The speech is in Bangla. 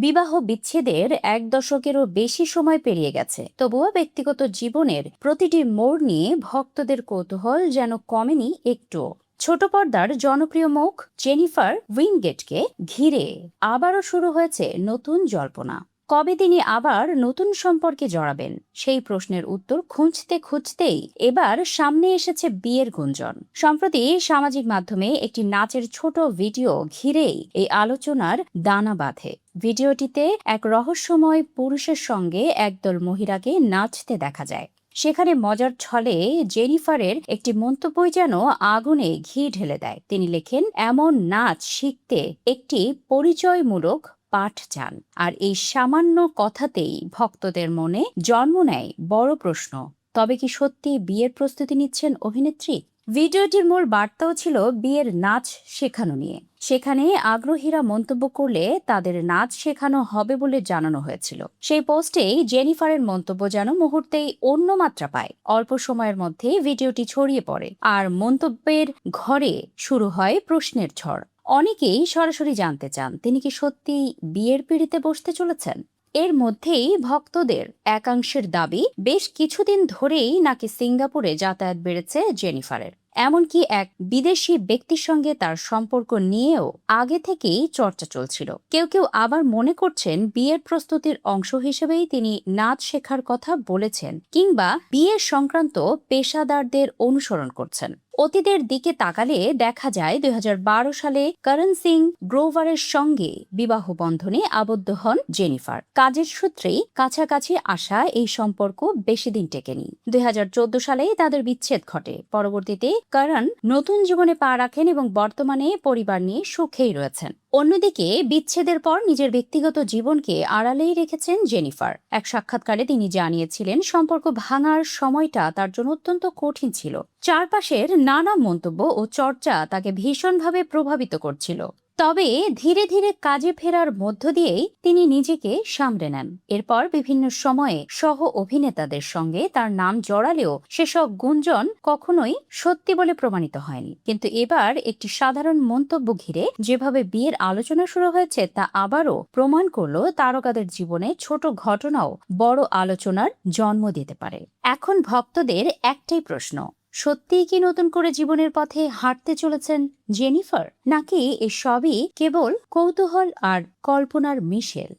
বিবাহ বিচ্ছেদের ১ দশকেরও বেশি সময় পেরিয়ে গেছে, তবুও ব্যক্তিগত জীবনের প্রতিটি মোড় নিয়ে ভক্তদের কৌতূহল যেন কমেনি একটুও। ছোট পর্দার জনপ্রিয় মুখ জেনিফার উইনগেটকে ঘিরে আবারও শুরু হয়েছে নতুন জল্পনা। কবে তিনি আবার নতুন সম্পর্কে জড়াবেন, সেই প্রশ্নের উত্তর খুঁজতে খুঁজতেই এবার সামনে এসেছে বিয়ের গুঞ্জন। সম্প্রতি সামাজিক মাধ্যমে একটি নাচের ছোট ভিডিও ঘিরেই এই আলোচনার দানা বাঁধে। ভিডিওটিতে এক রহস্যময় পুরুষের সঙ্গে একদল মহিলাকে নাচতে দেখা যায়। সেখানে মজার ছলে জেনিফারের একটি মন্তব্যই যেন আগুনে ঘি ঢেলে দেয়। তিনি লেখেন, এমন নাচ শিখতে একটি পরিচয়মূলক পাঠ চান। আর এই সামান্য কথাতেই ভক্তদের মনে জন্ম নেয় বড় প্রশ্ন, তবে কি সত্যি বিয়ের প্রস্তুতি নিচ্ছেন অভিনেত্রী? ভিডিওটির মূল বার্তাও ছিল বিয়ের নাচ শেখানো নিয়ে। সেখানে আগ্রহীরা মন্তব্য করলে তাদের নাচ শেখানো হবে বলে জানানো হয়েছিল। সেই পোস্টেই জেনিফারের মন্তব্য যেন মুহূর্তেই অন্য মাত্রা পায়। অল্প সময়ের মধ্যেই ভিডিওটি ছড়িয়ে পড়ে আর মন্তব্যের ঘরে শুরু হয় প্রশ্নের ঝড়। অনেকেই সরাসরি জানতে চান, তিনি কি সত্যি বিয়ের পিঁড়িতে বসতে চলেছেন? এর মধ্যেই ভক্তদের একাংশের দাবি, বেশ কিছুদিন ধরেই নাকি সিঙ্গাপুরে যাতায়াত বেড়েছে জেনিফারের। এমনকি এক বিদেশি ব্যক্তির সঙ্গে তার সম্পর্ক নিয়েও আগে থেকেই চর্চা চলছিল। কেউ কেউ আবার মনে করছেন বিয়ের প্রস্তুতির অংশ হিসেবেই তিনি নাচ শেখার কথা বলেছেন, কিংবা বিয়ের সংক্রান্ত পেশাদারদের অনুসরণ করছেন। অতীতের দিকে তাকালে দেখা যায় ২০১২ সালে করণ সিং গ্রোভারের সঙ্গে বিবাহ বন্ধনে আবদ্ধ হন জেনিফার। কাজের সূত্রেই কাছাকাছি আসা এই সম্পর্ক বেশি দিন টেকেনি। ২০১৪ সালে তাদের বিচ্ছেদ ঘটে। পরবর্তীতে করণ নতুন জীবনে পা রাখেন এবং বর্তমানে পরিবার নিয়ে সুখেই রয়েছেন। অন্যদিকে বিচ্ছেদের পর নিজের ব্যক্তিগত জীবনকে আড়ালেই রেখেছেন জেনিফার। এক সাক্ষাৎকারে তিনি জানিয়েছিলেন, সম্পর্ক ভাঙার সময়টা তার জন্য অত্যন্ত কঠিন ছিল। চারপাশের নানা মন্তব্য ও চর্চা তাকে ভীষণভাবে প্রভাবিত করছিল। তবে ধীরে ধীরে কাজে ফেরার মধ্য দিয়েই তিনি নিজেকে সামলে নেন। এরপর বিভিন্ন সময়ে সহ অভিনেতাদের সঙ্গে তার নাম জড়ালেও সেসব গুঞ্জন কখনোই সত্যি বলে প্রমাণিত হয়নি। কিন্তু এবার একটি সাধারণ মন্তব্য ঘিরে যেভাবে বিয়ের আলোচনা শুরু হয়েছে, তা আবারও প্রমাণ করলো তারকাদের জীবনে ছোট ঘটনাও বড় আলোচনার জন্ম দিতে পারে। এখন ভক্তদের একটাই প্রশ্ন, সত্যিই কি নতুন করে জীবনের পথে হাঁটতে চলেছেন জেনিফার, নাকি এসবই কেবল কৌতূহল আর কল্পনার মিশেল?